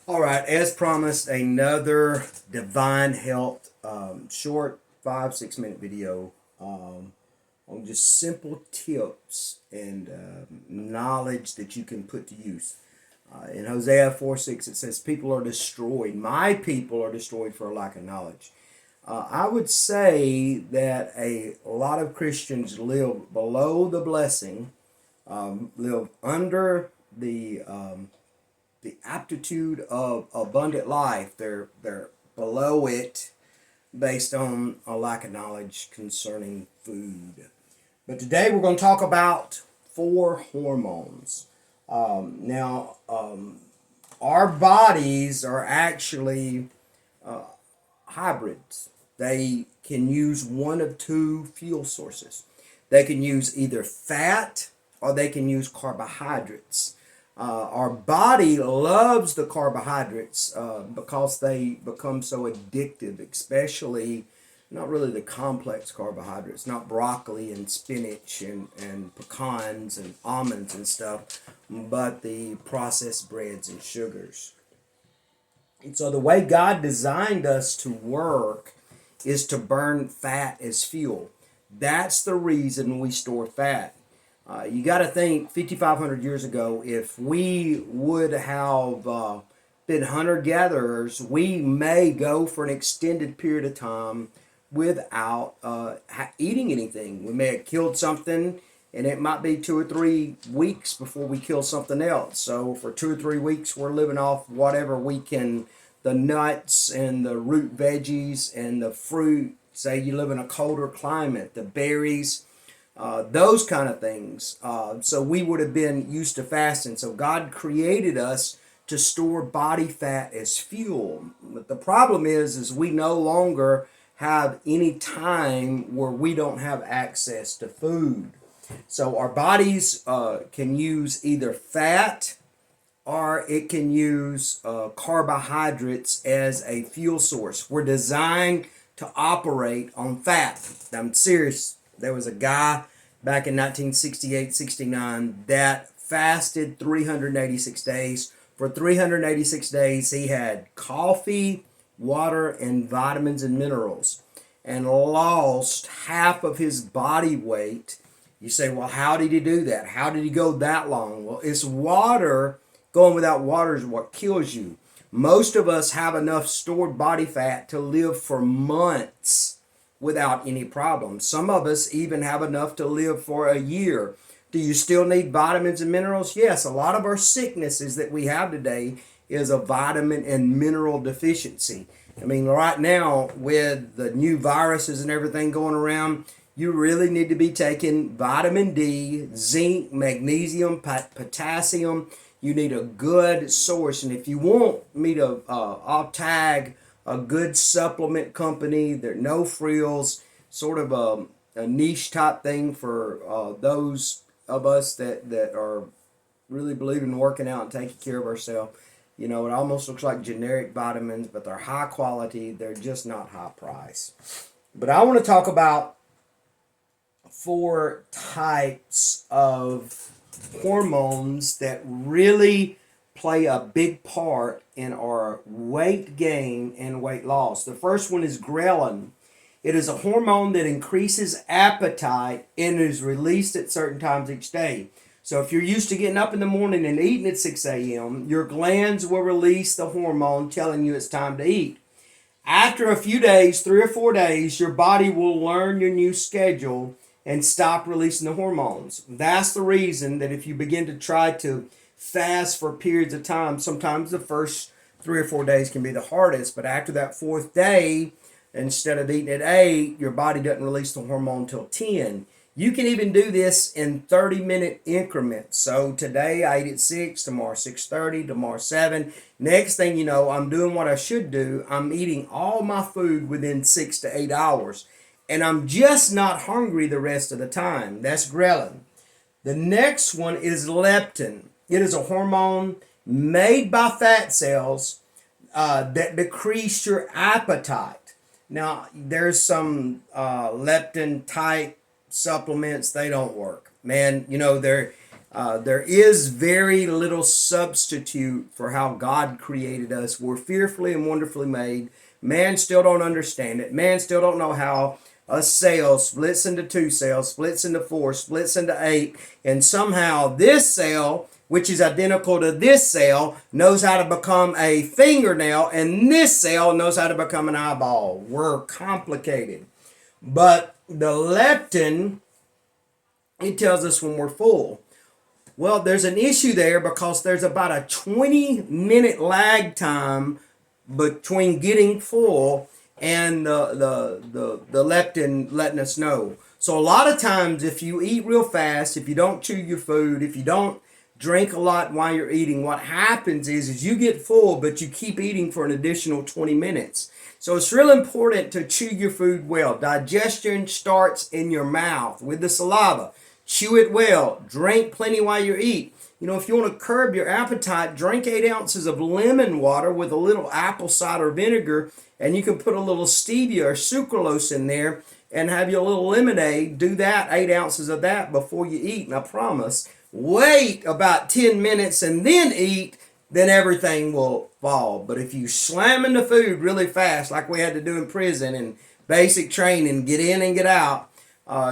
All right, as promised, another divine health short 5-6 minute video on just simple tips and knowledge that you can put to use. In Hosea 4:6, it says, "People are destroyed. My people are destroyed for a lack of knowledge." I would say that a lot of Christians live below the blessing, live under the aptitude of abundant life. They're below it based on a lack of knowledge concerning food. But today we're going to talk about 4 hormones. Our bodies are actually hybrids. They can use one of 2 fuel sources. They can use either fat or they can use carbohydrates. Our body loves the carbohydrates because they become so addictive, especially not really the complex carbohydrates, not broccoli and spinach and pecans and almonds and stuff, but the processed breads and sugars. And so the way God designed us to work is to burn fat as fuel. That's the reason we store fat. You got to think 5,500 years ago, if we would have been hunter gatherers, we may go for an extended period of time without eating anything. We may have killed something, and it might be 2 or 3 weeks before we kill something else. So for 2 or 3 weeks, we're living off whatever we can, the nuts and the root veggies and the fruit. Say you live in a colder climate, the berries. Those kind of things. So we would have been used to fasting. So God created us to store body fat as fuel. But the problem is we no longer have any time where we don't have access to food. So our bodies can use either fat or it can use carbohydrates as a fuel source. We're designed to operate on fat. I'm serious. There was a guy back in 1968-69 that fasted 386 days. For 386 days, he had coffee, water, and vitamins and minerals, and lost half of his body weight. You say, well, how did he do that? How did he go that long? Well, it's water. Going without water is what kills you. Most of us have enough stored body fat to live for months without any problems. Some of us even have enough to live for a year. Do you still need vitamins and minerals? Yes, a lot of our sicknesses that we have today is a vitamin and mineral deficiency. I mean, right now with the new viruses and everything going around, you really need to be taking vitamin D, zinc, magnesium, potassium. You need a good source. And if you want me to, I'll tag a good supplement company. They're no frills, sort of a niche type thing for those of us that are really believing in working out and taking care of ourselves. You know, it almost looks like generic vitamins, but they're high quality. They're just not high price. But I want to talk about 4 types of hormones that really play a big part in our weight gain and weight loss. The first one is ghrelin. It is a hormone that increases appetite and is released at certain times each day. So if you're used to getting up in the morning and eating at 6 a.m., your glands will release the hormone telling you it's time to eat. After a few days, 3 or 4 days, your body will learn your new schedule and stop releasing the hormones. That's the reason that if you begin to try to fast for periods of time, sometimes the first 3 or 4 days can be the hardest, but after that 4th day, instead of eating at 8, your body doesn't release the hormone until 10. You can even do this in 30-minute increments. So today I ate at 6, tomorrow 6:30, tomorrow 7. Next thing you know, I'm doing what I should do. I'm eating all my food within 6 to 8 hours. And I'm just not hungry the rest of the time. That's ghrelin. The next one is leptin. It is a hormone made by fat cells that decrease your appetite. Now, there's some leptin type supplements, they don't work. Man, you know, There is very little substitute for how God created us. We're fearfully and wonderfully made. Man still don't understand it. Man still don't know how a cell splits into two cells, splits into four, splits into eight, and somehow this cell, which is identical to this cell, knows how to become a fingernail, and this cell knows how to become an eyeball. We're complicated. But the leptin, it tells us when we're full. Well, there's an issue there because there's about a 20-minute lag time between getting full and the leptin letting us know. So a lot of times if you eat real fast, if you don't chew your food, if you don't drink a lot while you're eating, what happens is you get full, but you keep eating for an additional 20 minutes. So it's real important to chew your food well. Digestion starts in your mouth with the saliva. Chew it well. Drink plenty while you eat. You know, if you want to curb your appetite, drink 8 ounces of lemon water with a little apple cider vinegar, and you can put a little stevia or sucralose in there and have your little lemonade. Do that, 8 ounces of that before you eat. And I promise, wait about 10 minutes and then eat, then everything will fall. But if you slam into food really fast, like we had to do in prison and basic training, get in and get out,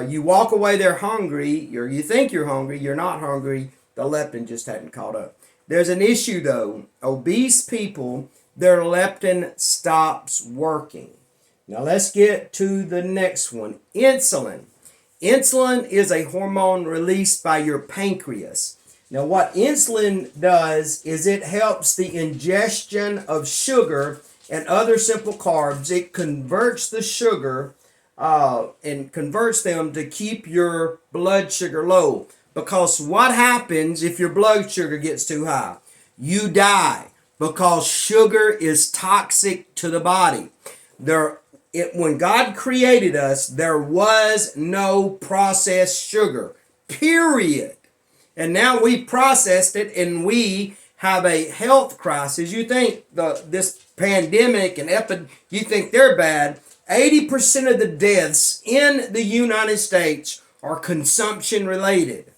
you walk away there hungry, or you think you're hungry, you're not hungry, the leptin just hadn't caught up. There's an issue though. Obese people, their leptin stops working. Now let's get to the next one. Insulin. Insulin is a hormone released by your pancreas. Now what insulin does is it helps the ingestion of sugar and other simple carbs. It converts the sugar and converts them to keep your blood sugar low. Because what happens if your blood sugar gets too high? You die, because sugar is toxic to the body. When God created us, there was no processed sugar, period. And now we processed it, and we have a health crisis. You think this pandemic and you think they're bad. 80% of the deaths in the United States are consumption related.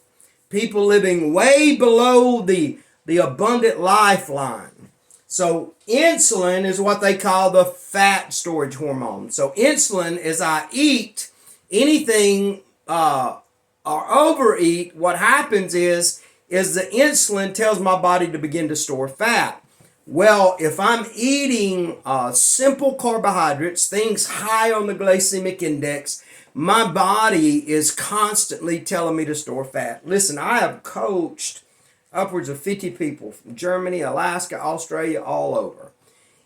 People living way below the abundant lifeline. So insulin is what they call the fat storage hormone. So insulin, as I eat anything or overeat, what happens is the insulin tells my body to begin to store fat. Well, if I'm eating simple carbohydrates, things high on the glycemic index, my body is constantly telling me to store fat. Listen, I have coached upwards of 50 people from Germany, Alaska, Australia, all over.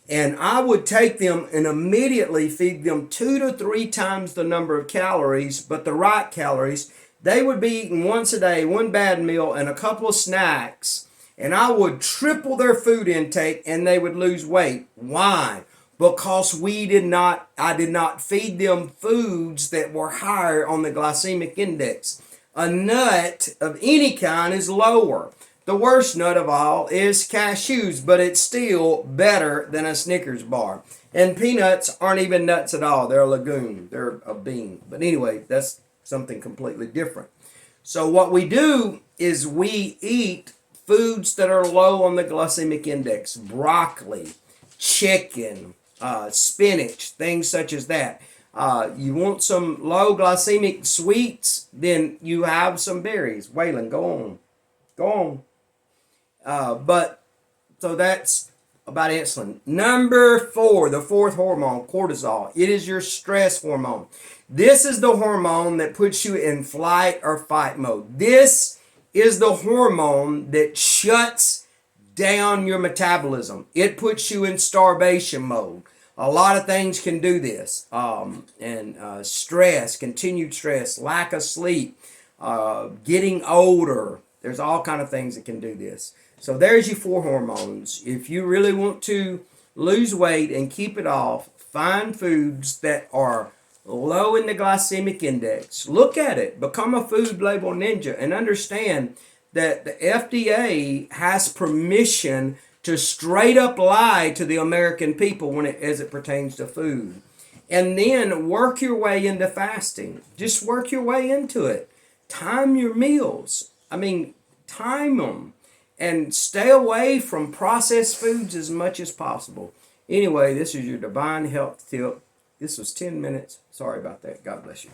And I would take them and immediately feed them 2 to 3 times the number of calories, but the right calories. They would be eating once a day, one bad meal, and a couple of snacks. And I would triple their food intake, and they would lose weight. Why? Because I did not feed them foods that were higher on the glycemic index. A nut of any kind is lower. The worst nut of all is cashews, but it's still better than a Snickers bar. And peanuts aren't even nuts at all. They're a legume. They're a bean. But anyway, that's something completely different. So what we do is we eat foods that are low on the glycemic index. Broccoli, chicken, spinach, things such as that. You want some low glycemic sweets, then you have some berries. Waylon, go on. Go on. So that's about insulin. Number 4, the 4th hormone, cortisol. It is your stress hormone. This is the hormone that puts you in flight or fight mode. This is the hormone that shuts down your metabolism. It puts you in starvation mode. A lot of things can do this. Stress, continued stress, lack of sleep, getting older. There's all kind of things that can do this. So there's your 4 hormones. If you really want to lose weight and keep it off, find foods that are low in the glycemic index. Look at it. Become a food label ninja and understand that the FDA has permission to straight up lie to the American people as it pertains to food. And then work your way into fasting. Just work your way into it. Time your meals. time them and stay away from processed foods as much as possible. Anyway, this is your divine health tip. This was 10 minutes. Sorry about that. God bless you.